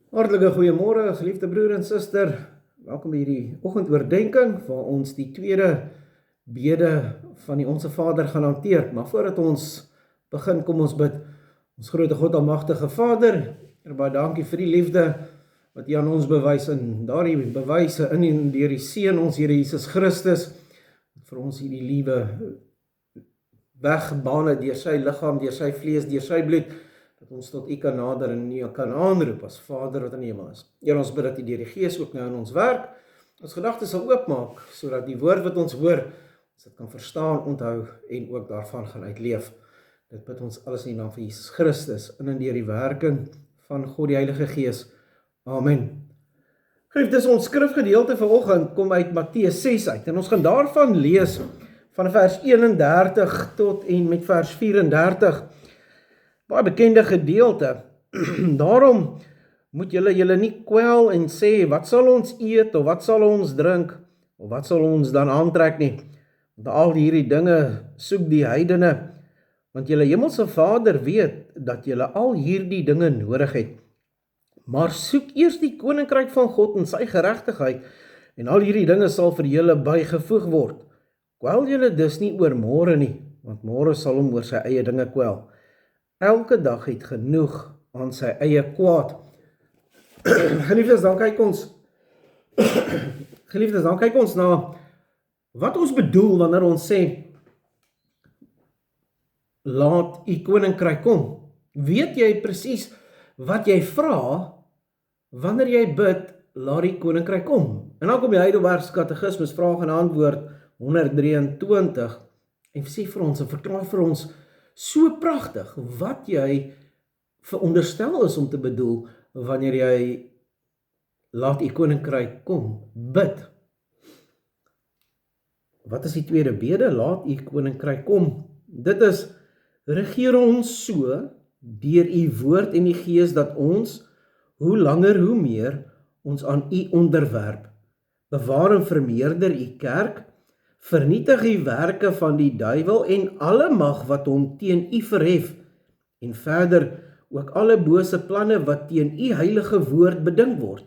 Hartlike goeiemôre, geliefde broer en suster. Welkom by hierdie oggendoordenkings waar ons die tweede bede van die Onse Vader gaan hanteer. Maar voordat ons begin, kom ons bid. Ons grote God almagtige Vader, baie dankie vir die liefde wat U aan ons bewys en daardie bewyse in en deur die Seun ons Here Jesus Christus vir ons hierdie liewe wegbane deur sy liggaam, deur sy vlees, deur sy bloed, dat ons tot U kan nader en U kan aanroep as Vader wat in die hemel is. Here, ons bid dat U deur die Gees ook nou in ons werk, ons gedagtes sal oopmaak, sodat die woord wat ons hoor, ons dit kan verstaan, onthou en ook daarvan gaan uitleef. Dit bid ons alles in die naam van Jesus Christus, in en deur die werking van God die Heilige Gees. Amen. Geliefdes, ons skrifgedeelte vanoggend kom uit Matteus 6 uit, en ons gaan daarvan lees van vers 31 tot en met vers 34, baie bekende gedeelte. Daarom moet julle nie kwel en sê, wat sal ons eet, of wat sal ons drink, of wat sal ons dan aantrek nie. Want al hierdie dinge soek die heidene, want julle hemelse Vader weet dat julle al hierdie dinge nodig het. Maar soek eers die koninkryk van God en sy geregtigheid, en al hierdie dinge sal vir julle bygevoeg word. Kwel julle dus nie oor môre nie, want môre sal hom oor sy eie dinge kwel. Elke dag het genoeg aan sy eie kwaad. Geliefdes, dan kyk ons na wat ons bedoel wanneer ons sê, laat U koninkryk kom. Weet jy presies wat jy vra wanneer jy bid, laat die koninkryk kom? En dan kom die Heidelbergse Katekismes vraag en antwoord 123 en sê vir ons en verklaar vir ons so pragtig wat jy veronderstel is om te bedoel wanneer jy laat U koninkryk kom, bid. Wat is die tweede bede? Laat U koninkryk kom. Dit is, regeer ons so deur U woord en die Gees dat ons, hoe langer hoe meer, ons aan U onderwerp. Bewaar en vermeerder U kerk, vernietig die werke van die duiwel en alle mag wat hom teen U verhef, en verder ook alle bose planne wat teen U heilige woord bedink word,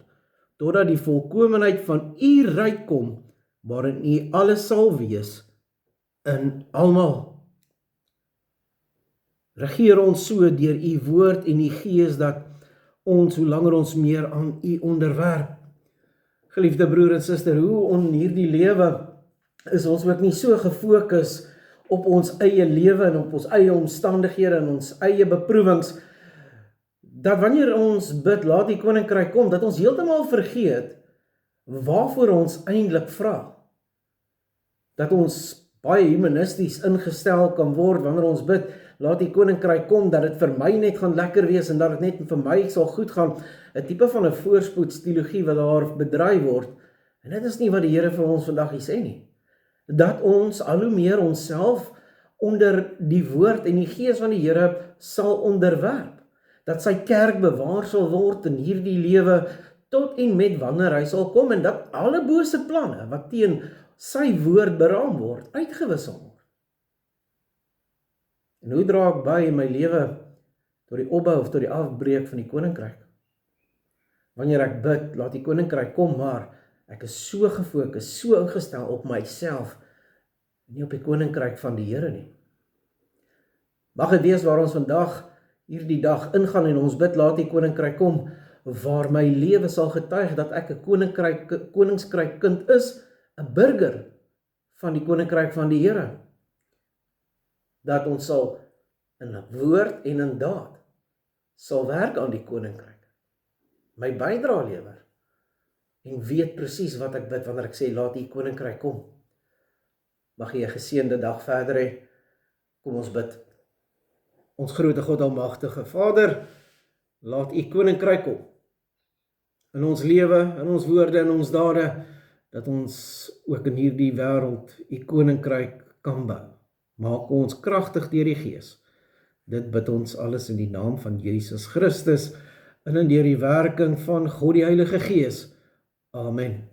totdat die volkomenheid van U ryk kom, waarin U alles sal wees in almal. Regeer ons so deur U woord en die Gees dat ons, hoe langer ons meer aan U onderwerp. Geliefde broer en suster, hoe in hierdie lewe is ons ook nie so gefokus op ons eie lewe en op ons eie omstandighede en ons eie beproewings, dat wanneer ons bid, laat die koninkryk kom, dat ons heeltemal vergeet waarvoor ons eintlik vra. Dat ons baie humanisties ingestel kan word wanneer ons bid, laat die koninkryk kom, dat dit vir my net gaan lekker wees en dat dit net vir my sal goed gaan, 'n tipe van 'n voorspoedsteologie wat daar bedryf word. En dit is nie wat die Here vir ons vandag hier sê nie. Dat ons al hoe meer onsself onder die woord en die Gees van die Here sal onderwerp. Dat sy kerk bewaar sal word in hierdie lewe tot en met wanneer hy sal kom en dat alle bose planne wat teen sy woord beraam word, uitgewissel word. En hoe dra ek by in my lewe tot die opbou of tot die afbreek van die koninkryk? Wanneer ek bid, laat die koninkryk kom, maar ek is so gefokus, so ingestel op myself, nie op die koninkryk van die Here nie. Mag dit wees waar ons vandag, hierdie dag ingaan en ons bid, laat die koninkryk kom, waar my lewe sal getuig dat ek 'n koningskryk kind is, 'n burger van die koninkryk van die Here. Dat ons sal in woord en in daad sal werk aan die koninkryk. My bydra lewer. En weet presies wat ek bid wanneer ek sê, laat die koninkryk kom. Mag jy 'n geseënde dag verder hê. Kom ons bid. Ons grote God almagtige Vader, laat U koninkryk kom. In ons lewe, in ons woorde, in ons dade, dat ons ook in hierdie wêreld U koninkryk kan bou. Maak ons kragtig deur die Gees. Dit bid ons alles in die naam van Jesus Christus, in en deur die werking van God die Heilige Gees. Amen.